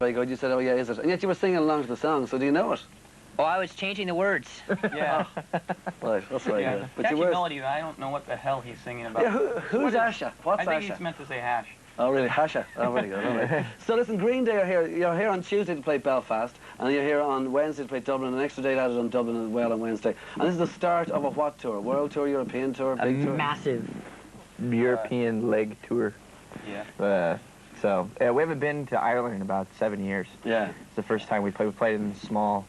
very good. You said, oh yeah, is it? And yet you were singing along to the song, so do you know it? Oh, I was changing the words. Yeah. Right, that's very Yeah. good. But Catchy you were... melody, I don't know what the hell he's singing about. Yeah, who's Asha? What's I think Asha? he's meant to say hash. Oh, really? Hasha. Oh, very good. All right. So listen, Green Day are here. You're here on Tuesday to play Belfast, and you're here on Wednesday to play Dublin, an extra date added on Dublin as well on Wednesday. And this is the start of a what tour? World tour, European tour, big tour? Massive. European leg tour. Yeah. So we haven't been to Ireland in about 7 years. Yeah. It's the first time we played. We played in a small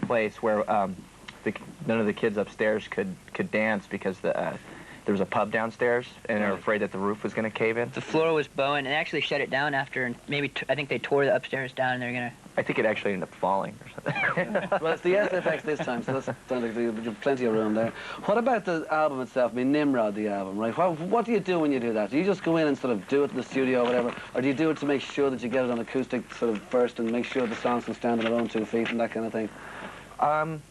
place where none of the kids upstairs could dance because there was a pub downstairs, and they were afraid that the roof was going to cave in. The floor was bowing, and they actually shut it down after, and maybe I think they tore the upstairs down, and they're gonna. I think it actually ended up falling or something. Well, it's the SFX this time, so that sounds like you've plenty of room there. What about the album itself? I mean, Nimrod, the album, right? What do you do when you do that? Do you just go in and sort of do it in the studio or whatever, or do you do it to make sure that you get it on acoustic sort of first and make sure the songs can stand on their own 2 feet and that kind of thing?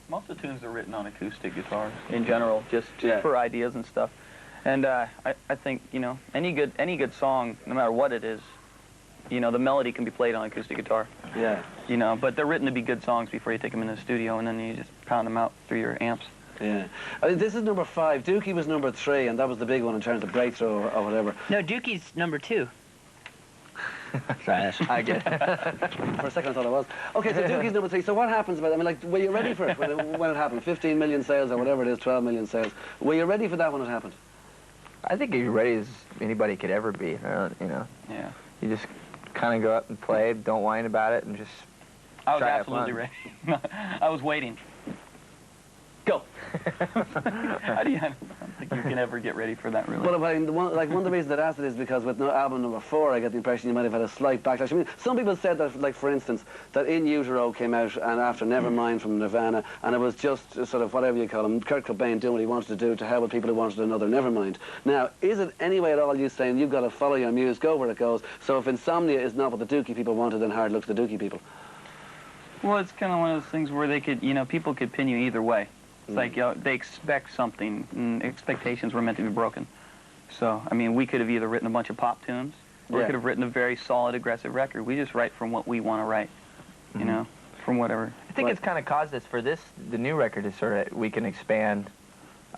Most of the tunes are written on acoustic guitars in general, just Yeah. for ideas and stuff. And I think, you know, any good song, no matter what it is, you know, the melody can be played on acoustic guitar. Yeah. You know, but they're written to be good songs before you take them in the studio, and then you just pound them out through your amps. Yeah. I mean, this is number 5. Dookie was number 3, and that was the big one in terms of breakthrough or whatever. No, Dookie's number 2. Sorry, I get it. For a second I thought it was. Okay, so Dookie's number 3. So what happens about it? I mean, like, were you ready for it when it happened? 15 million sales or whatever it is, 12 million sales. Were you ready for that when it happened? I think you're ready as anybody could ever be. You know. Yeah. You just kind of go up and play, don't whine about it, and just. I was try to have absolutely fun. ready. I was waiting. Go. I don't think you can ever get ready for that, really. Well, I mean, one of the reasons that I asked it is because with album number 4, I get the impression you might have had a slight backlash. I mean, some people said that, like, for instance, that In Utero came out and after Nevermind from Nirvana, and it was just sort of whatever you call him, Kurt Cobain doing what he wanted to do to hell with people who wanted another Nevermind. Now, is it any way at all you saying you've got to follow your muse, go where it goes? So if Insomnia is not what the Dookie people wanted, then Hard Luck's the Dookie people. Well, it's kind of one of those things where they could, you know, people could pin you either way. It's like, you know, they expect something, and expectations were meant to be broken. So, I mean, we could have either written a bunch of pop tunes, or we could have written a very solid, aggressive record. We just write from what we want to write, you know, from whatever. I think it's kind of caused us for the new record is sort of, we can expand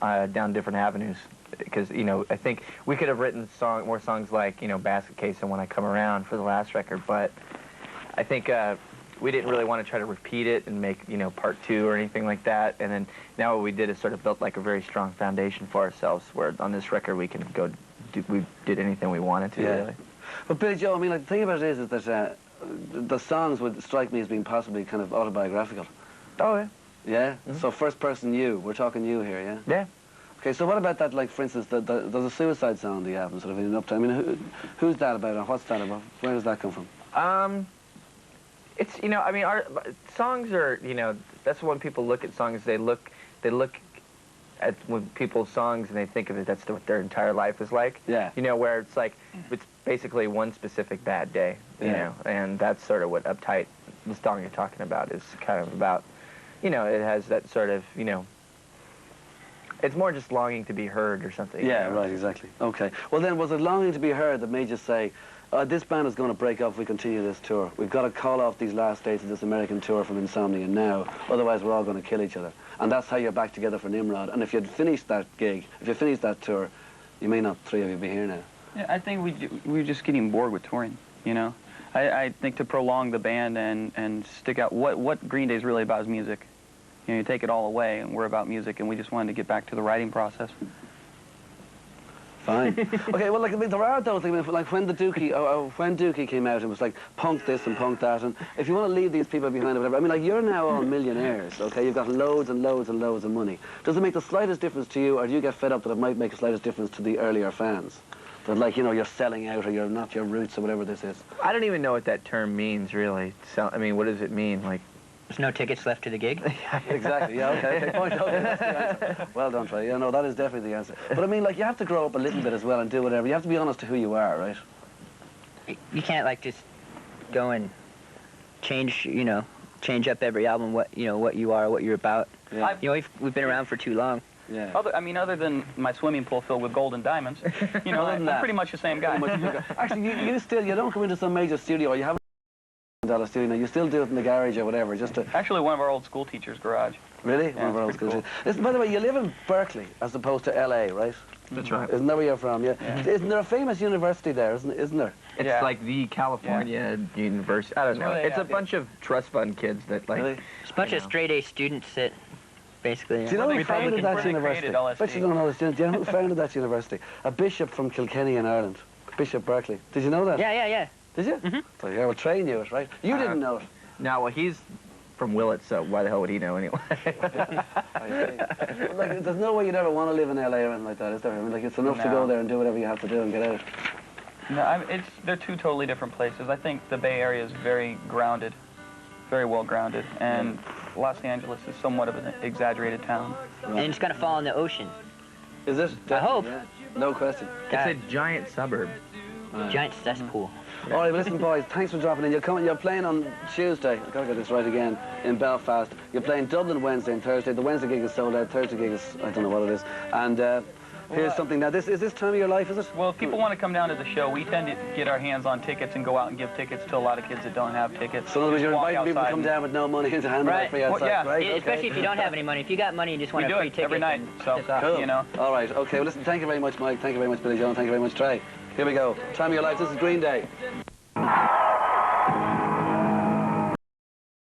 down different avenues. Because, you know, I think we could have written more songs like, you know, Basket Case and When I Come Around for the last record, but I think we didn't really want to try to repeat it and make, you know, part 2 or anything like that. And then now what we did is sort of built like a very strong foundation for ourselves, where on this record we can go, we did anything we wanted to, really. But Billy Joe, I mean, like, the thing about it is that the songs would strike me as being possibly kind of autobiographical. Oh, yeah. Yeah? So first person you, we're talking you here, yeah? Yeah. Okay, so what about that, like, for instance, there's a suicide song on the album, sort of in an uptime. I mean, who's that about, and what's that about? Where does that come from? It's, you know, I mean, our songs are, you know, that's when people look at songs, they look at when people's songs and they think of it, that's what their entire life is like. Yeah. You know, where it's like, it's basically one specific bad day, you know, and that's sort of what Uptight, the song you're talking about, is kind of about. You know, it has that sort of, you know, it's more just longing to be heard or something. Yeah, you know? right, exactly. Okay. Well then, was it longing to be heard that made you say, this band is going to break up if we continue this tour. We've got to call off these last dates of this American tour from Insomnia now, otherwise we're all going to kill each other. And that's how you're back together for Nimrod. And if you'd finished that gig, if you finished that tour, you may not 3 of you be here now. Yeah, I think we were just getting bored with touring, you know. I think to prolong the band and stick out, what Green Day is really about is music. You know, you take it all away, and we're about music, and we just wanted to get back to the writing process. Fine. Okay, well, like, I mean, there are those things, like when the Dookie, when Dookie came out, it was like, punk this and punk that, and if you want to leave these people behind or whatever, I mean, like, you're now all millionaires, okay? You've got loads and loads and loads of money. Does it make the slightest difference to you, or do you get fed up that it might make the slightest difference to the earlier fans? That, like, you know, you're selling out, or you're not your roots, or whatever this is. I don't even know what that term means, really. I mean, what does it mean? Like, There's no tickets left to the gig? Exactly, yeah, okay, point, okay, that's the answer. Well done, Trey. Yeah, no, that is definitely the answer. But I mean, like, you have to grow up a little bit as well and do whatever. You have to be honest to who you are, right? You can't, like, just go and change, you know, change up every album what you are, what you're about. Yeah. You know, we've been around for too long. Yeah. Other than my swimming pool filled with gold and diamonds, you know, I'm pretty much the same guy. Actually, you don't come into some major studio, or you haven't $1 studio. Now, you still do it in the garage or whatever, just to... Actually, one of our old school teachers' garage. Really? Yeah, One of our old it's pretty schools. Listen, by the way, you live in Berkeley as opposed to LA, right? That's right. Isn't that where you're from? Yeah. Yeah. Isn't there a famous university there? Isn't there? It's Yeah. like the California University. I don't know. where they It's a have- bunch of trust fund kids that like. Really? It's a bunch of straight A students that basically. Do you know who founded where that they university? created LSD. Bet you don't know this. Do you know who founded that university? A bishop from Kilkenny in Ireland. Bishop Berkeley. Did you know that? Yeah. Did you? Mhm. So yeah, well, Trey knew it, right? You didn't know it. No, well, he's from Willett, so why the hell would he know anyway? Like, there's no way you'd ever want to live in LA or anything like that, is there? I mean, like, it's enough to No. go there and do whatever you have to do and get out. No, they're two totally different places. I think the Bay Area is very grounded, very well grounded, and Los Angeles is somewhat of an exaggerated town. And it's gonna fall in the ocean. Is it? I hope. Yeah. No question. It's a giant suburb. Giant cesspool. All right, well, listen, boys, thanks for dropping in. You're playing on Tuesday. I've got to get this right again, in Belfast. You're playing Dublin Wednesday and Thursday. The Wednesday gig is sold out. Thursday gig is, I don't know what it is. And here's something. Now, is this time of your life, is it? Well, if people want to come down to the show, we tend to get our hands on tickets and go out and give tickets to a lot of kids that don't have tickets. So in other words, you're Just walk inviting people to outside come and- down with no money and to hand them out Right. free outside. Well, yeah. Right? Okay. Especially if you don't have any money. If you got money, you just want We a do free it ticket. every night, so, piss off. Cool. you know. All right, okay. Well, listen, thank you very much, Mike. Thank you very much, Billy Joe. Thank you very much, Trey. Here we go. Time of your life. This is Green Day.